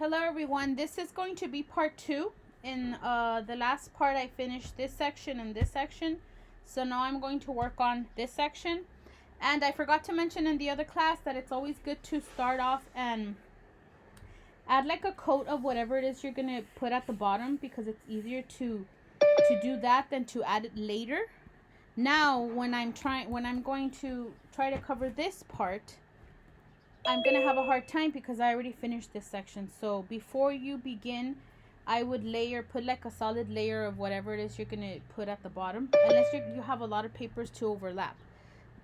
Hello everyone, this is going to be part 2. In the last part I finished this section and this section, so now I'm going to work on this section. And I forgot to mention in the other class that it's always good to start off and add like a coat of whatever it is you're going to put at the bottom, because it's easier to do that than to add it later. Now when I'm going to try to cover this part, I'm going to have a hard time because I already finished this section. So before you begin, I would put like a solid layer of whatever it is you're going to put at the bottom, unless you have a lot of papers to overlap.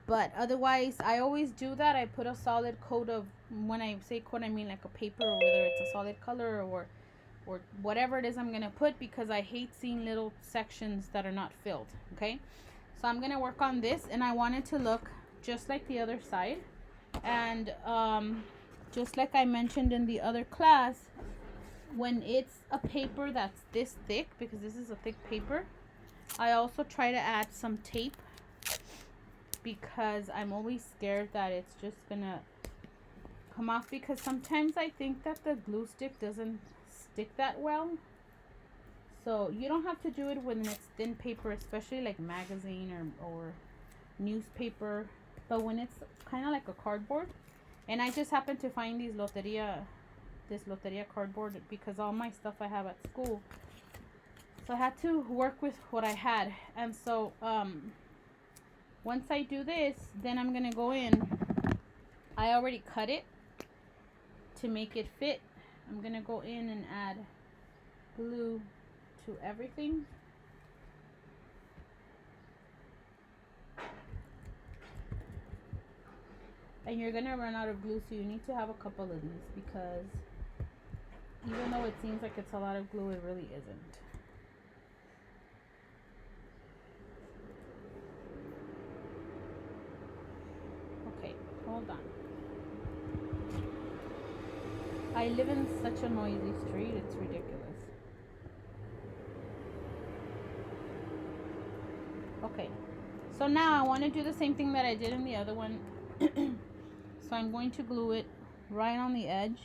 But otherwise, I always do that. I put a solid coat of, when I say coat, I mean like a paper, or whether it's a solid color or whatever it is I'm going to put, because I hate seeing little sections that are not filled. Okay, so I'm going to work on this, and I want it to look just like the other side. And just like I mentioned in the other class, when it's a paper that's this thick, because this is a thick paper, I also try to add some tape, because I'm always scared that it's just gonna come off, because sometimes I think that the glue stick doesn't stick that well. So you don't have to do it when it's thin paper, especially like magazine or newspaper. But when it's kind of like a cardboard, and I just happened to find this loteria cardboard, because all my stuff I have at school, so I had to work with what I had. And so once I do this, then I'm gonna go in. I already cut it to make it fit. I'm gonna go in and add glue to everything. And you're gonna run out of glue, so you need to have a couple of these, because even though it seems like it's a lot of glue, it really isn't. Okay, hold on. I live in such a noisy street, it's ridiculous. Okay, so now I want to do the same thing that I did in the other one. So I'm going to glue it right on the edge.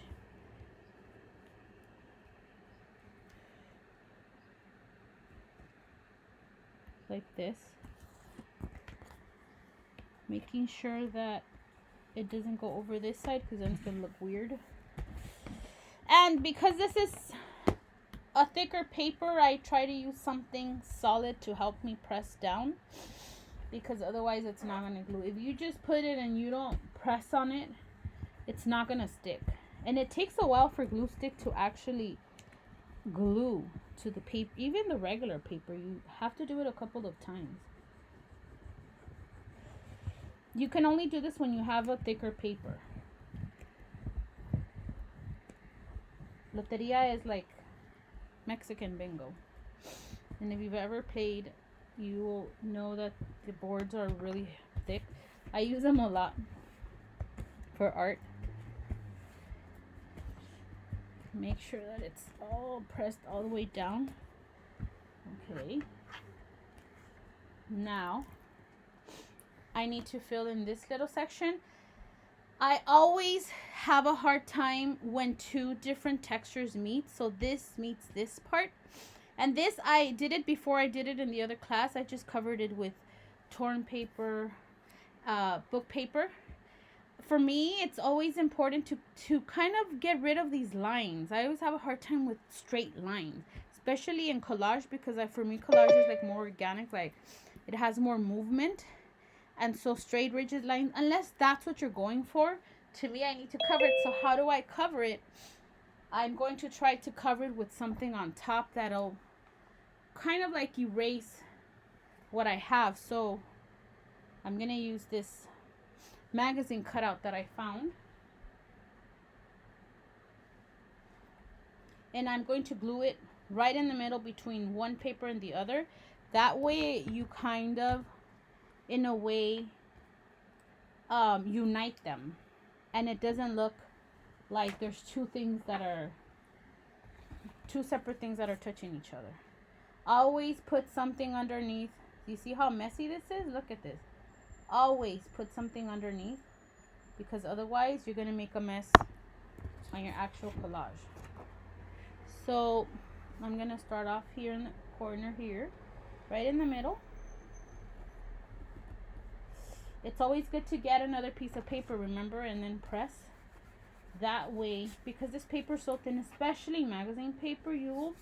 Like this. Making sure that it doesn't go over this side, because then it's going to look weird. And because this is a thicker paper, I try to use something solid to help me press down, because otherwise it's not going to glue. If you just put it and you don't press on it, it's not going to stick. And it takes a while for glue stick to actually glue to the paper. Even the regular paper, you have to do it a couple of times. You can only do this when you have a thicker paper. Loteria is like Mexican bingo. And if you've ever played, you will know that the boards are really thick. I use them a lot for art. Make sure that it's all pressed all the way down. Okay. Now, I need to fill in this little section. I always have a hard time when two different textures meet. So this meets this part. And this, I did it before I did it in the other class. I just covered it with torn paper, book paper. For me, it's always important to kind of get rid of these lines. I always have a hard time with straight lines, especially in collage, because for me, collage is like more organic, like it has more movement. And so straight, rigid lines, unless that's what you're going for, to me, I need to cover it. So how do I cover it? I'm going to try to cover it with something on top that'll kind of like erase what I have. So I'm going to use this magazine cutout that I found. And I'm going to glue it right in the middle between one paper and the other. That way you kind of, in a way, unite them, and it doesn't look like there's two separate things that are touching each other. Always put something underneath. You see how messy this is? Look at this. Always put something underneath, because otherwise you're going to make a mess on your actual collage. So I'm gonna start off here in the corner here, right in the middle. It's always good to get another piece of paper, remember, and then press. That way, because this paper is so thin, especially magazine paper, you will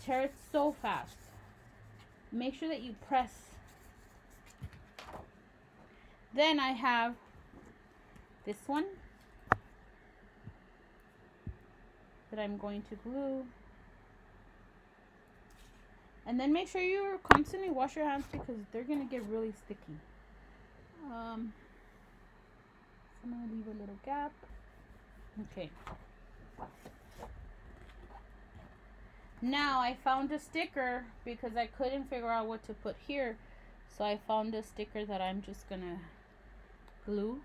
tear it so fast. Make sure that you press. Then I have this one that I'm going to glue. And then make sure you constantly wash your hands because they're going to get really sticky. So I'm going to leave a little gap. Okay. Now I found a sticker because I couldn't figure out what to put here. So I found a sticker that I'm just going to glue.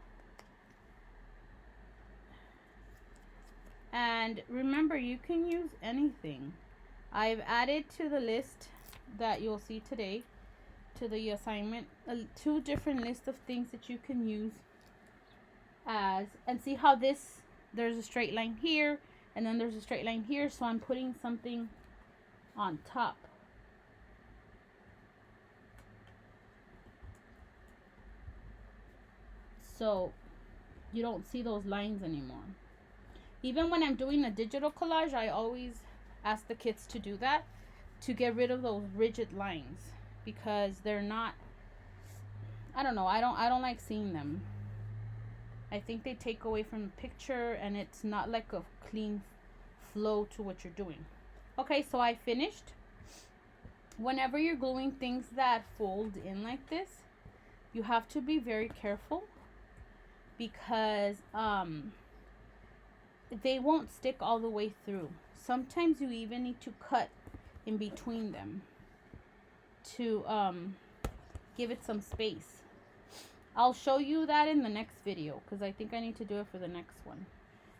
And remember, you can use anything. I've added to the list that you'll see today, to the assignment, 2 different lists of things that you can use as, and see how this, there's a straight line here, and then there's a straight line here, so I'm putting something on top. So you don't see those lines anymore. Even when I'm doing a digital collage, I always ask the kids to do that, to get rid of those rigid lines, because they're not, I don't know, I don't like seeing them. I think they take away from the picture, and it's not like a clean flow to what you're doing. Okay, so I finished. Whenever you're gluing things that fold in like this, you have to be very careful, because they won't stick all the way through. Sometimes you even need to cut in between them to give it some space. I'll show you that in the next video, because I think I need to do it for the next one.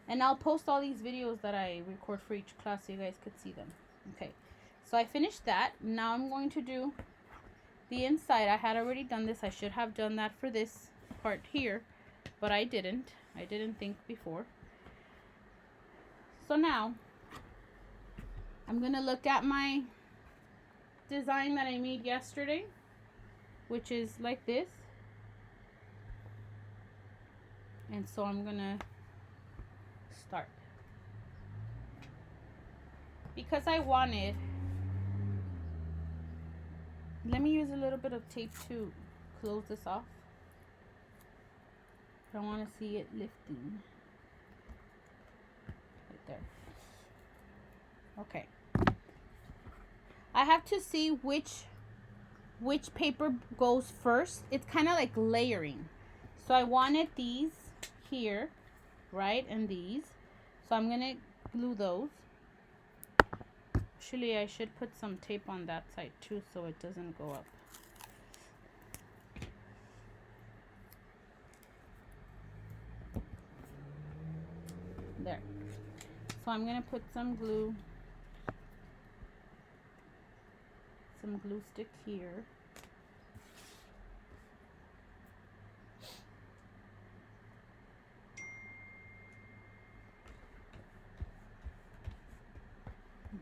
And I'll post all these videos that I record for each class so you guys could see them. Okay, so I finished that. Now I'm going to do the inside. I had already done this. I should have done that for this part here, but I didn't. I didn't think before. So now I'm gonna look at my design that I made yesterday, which is like this. And so I'm gonna start, because I wanted, let me use a little bit of tape to close this off. I want to see it lifting right there. Okay, I have to see which paper goes first. It's kind of like layering. So I wanted these here, right, and these. So I'm gonna glue those. Actually, I should put some tape on that side too, so it doesn't go up. There. So I'm gonna put some glue stick here.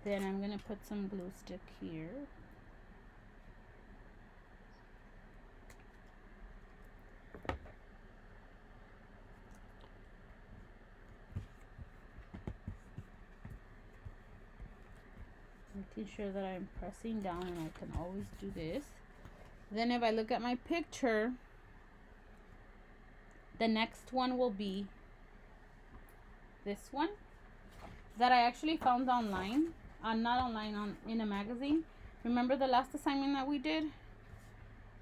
Then I'm gonna put some glue stick here. Making sure that I'm pressing down, and I can always do this. Then if I look at my picture, the next one will be this one that I actually found online. Not online, in a magazine. Remember the last assignment that we did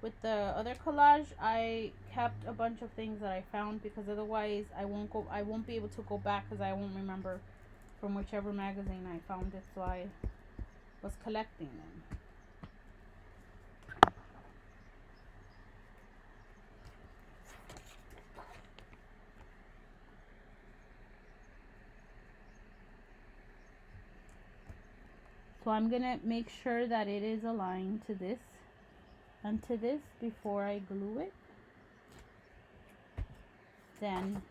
with the other collage? I kept a bunch of things that I found, because otherwise I won't be able to go back, because I won't remember from whichever magazine I found it. So I was collecting them. So I'm gonna make sure that it is aligned to this and to this before I glue it. Then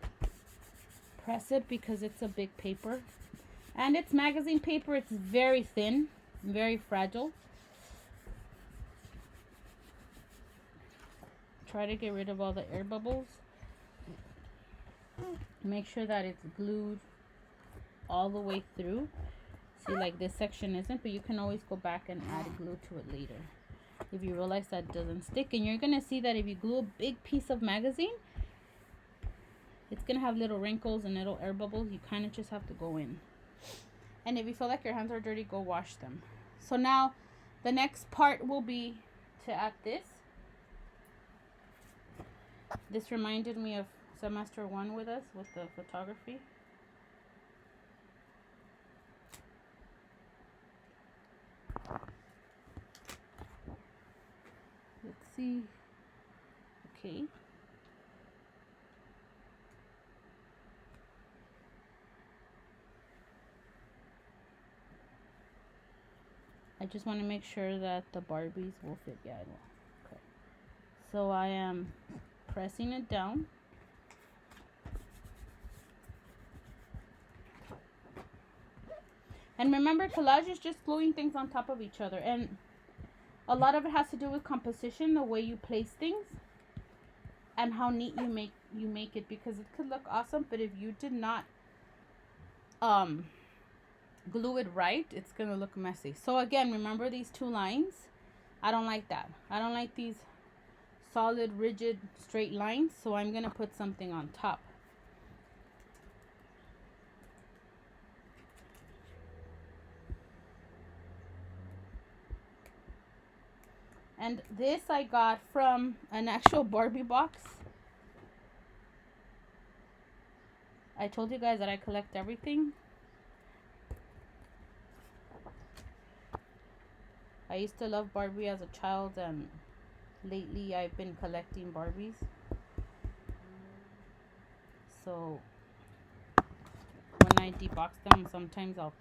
press it, because it's a big paper. And it's magazine paper. It's very thin, very fragile. Try to get rid of all the air bubbles. Make sure that it's glued all the way through. See, like this section isn't, but you can always go back and add glue to it later if you realize that doesn't stick. And you're gonna see that if you glue a big piece of magazine, it's gonna have little wrinkles and little air bubbles. You kind of just have to go in. And if you feel like your hands are dirty, go wash them. So now the next part will be to add this. This reminded me of semester 1 with us with the photography. Let's see. Okay. I just want to make sure that the Barbies will fit. Yeah, it will. Okay. So I am pressing it down. And remember, collage is just gluing things on top of each other. And a lot of it has to do with composition, the way you place things, and how neat you make it. Because it could look awesome, but if you did not glue it right, it's gonna look messy. So again, remember these 2 lines. I don't like that. I don't like these solid, rigid, straight lines. So I'm gonna put something on top. And this I got from an actual Barbie box. I told you guys that I collect everything. I used to love Barbie as a child, and lately I've been collecting Barbies. So when I debox them, sometimes I'll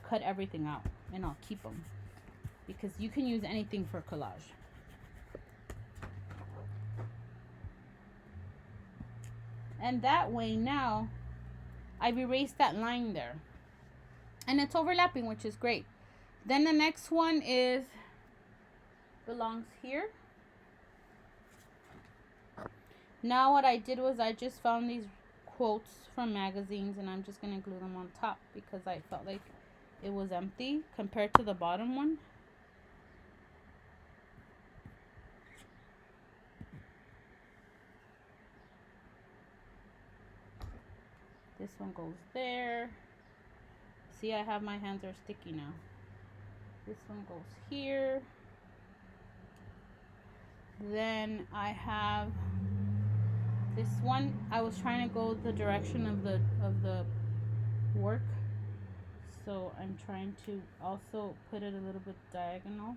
cut everything out and I'll keep them, because you can use anything for collage. And that way now I've erased that line there. And it's overlapping, which is great. Then the next one belongs here. Now what I did was I just found these quotes from magazines, and I'm just going to glue them on top because I felt like it was empty compared to the bottom one. This one goes there. See, I have my hands are sticky now. This one goes here. Then I have this one. I was trying to go the direction of the work, so I'm trying to also put it a little bit diagonal.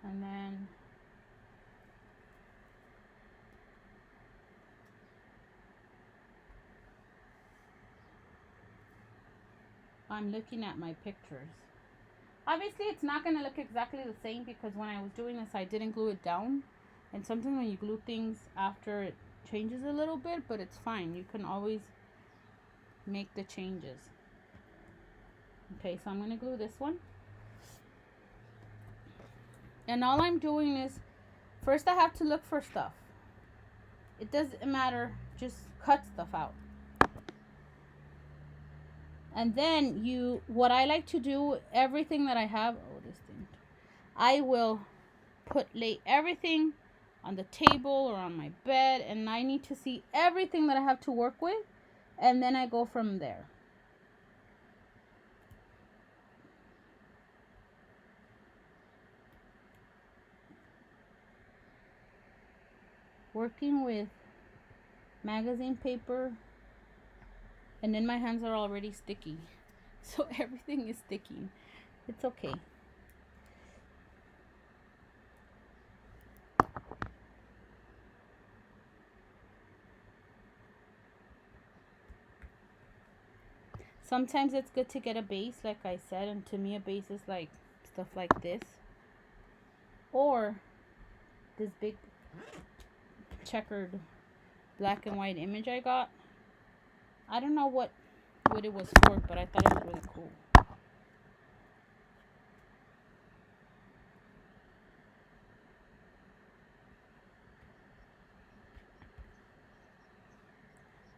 And then I'm looking at my pictures. Obviously, it's not going to look exactly the same because when I was doing this, I didn't glue it down. And sometimes when you glue things after, it changes a little bit, but it's fine. You can always make the changes. Okay, so I'm going to glue this one. And all I'm doing is, first I have to look for stuff. It doesn't matter, just cut stuff out. And then what I like to do, everything that I have, I will lay everything on the table or on my bed, and I need to see everything that I have to work with, and then I go from there. Working with magazine paper, and then my hands are already sticky, so everything is sticky. It's okay. Sometimes it's good to get a base, like I said, and to me a base is like stuff like this, or this big checkered black and white image I got. I don't know what it was for, but I thought it was really cool.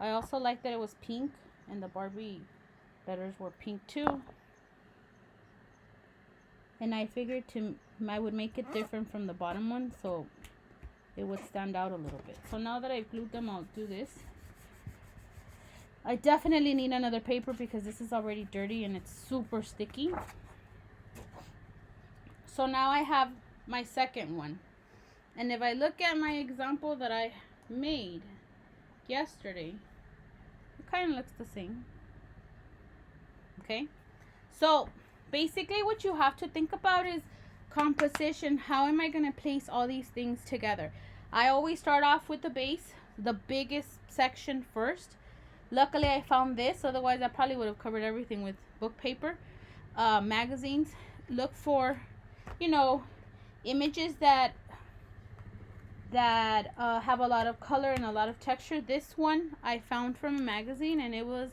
I also like that it was pink, and the Barbie letters were pink too. And I figured I would make it different from the bottom one, so it would stand out a little bit. So now that I've glued them, I'll do this. I definitely need another paper because this is already dirty and it's super sticky. So now I have my second one. And if I look at my example that I made yesterday, it kind of looks the same. Okay? So basically what you have to think about is composition. How am I going to place all these things together? I always start off with the base, the biggest section first. Luckily I found this, otherwise I probably would have covered everything with book paper. Magazines, look for, you know, images that have a lot of color and a lot of texture. This one I found from a magazine, and it was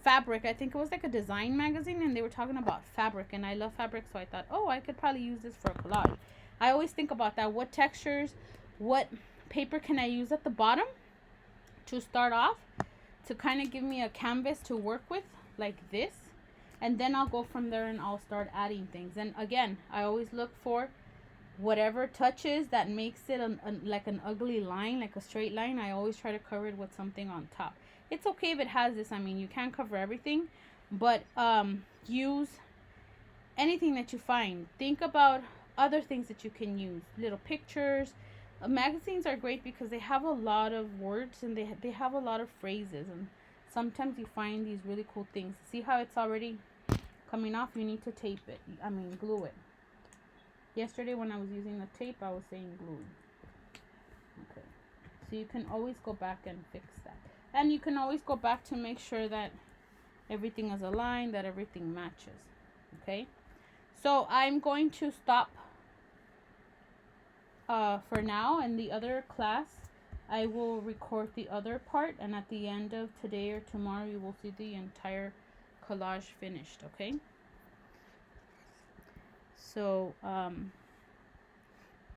fabric. I think it was like a design magazine, and they were talking about fabric, and I love fabric, so I thought, oh, I could probably use this for a collage. I always think about that. What textures, what paper can I use at the bottom to start off, to kind of give me a canvas to work with, like this, and then I'll go from there and I'll start adding things. And again, I always look for whatever touches that makes it like an ugly line, like a straight line. I always try to cover it with something on top. It's okay if it has this. I mean, you can't cover everything, but use anything that you find. Think about other things that you can use, little pictures. Magazines are great because they have a lot of words, and they have a lot of phrases, and sometimes you find these really cool things. See how it's already coming off? You need to tape it. I mean, glue it. Yesterday when I was using the tape, I was saying glue. Okay. So you can always go back and fix that. And you can always go back to make sure that everything is aligned, that everything matches. Okay. So I'm going to stop for now. In the other class, I will record the other part, and at the end of today or tomorrow, you will see the entire collage finished. Okay. So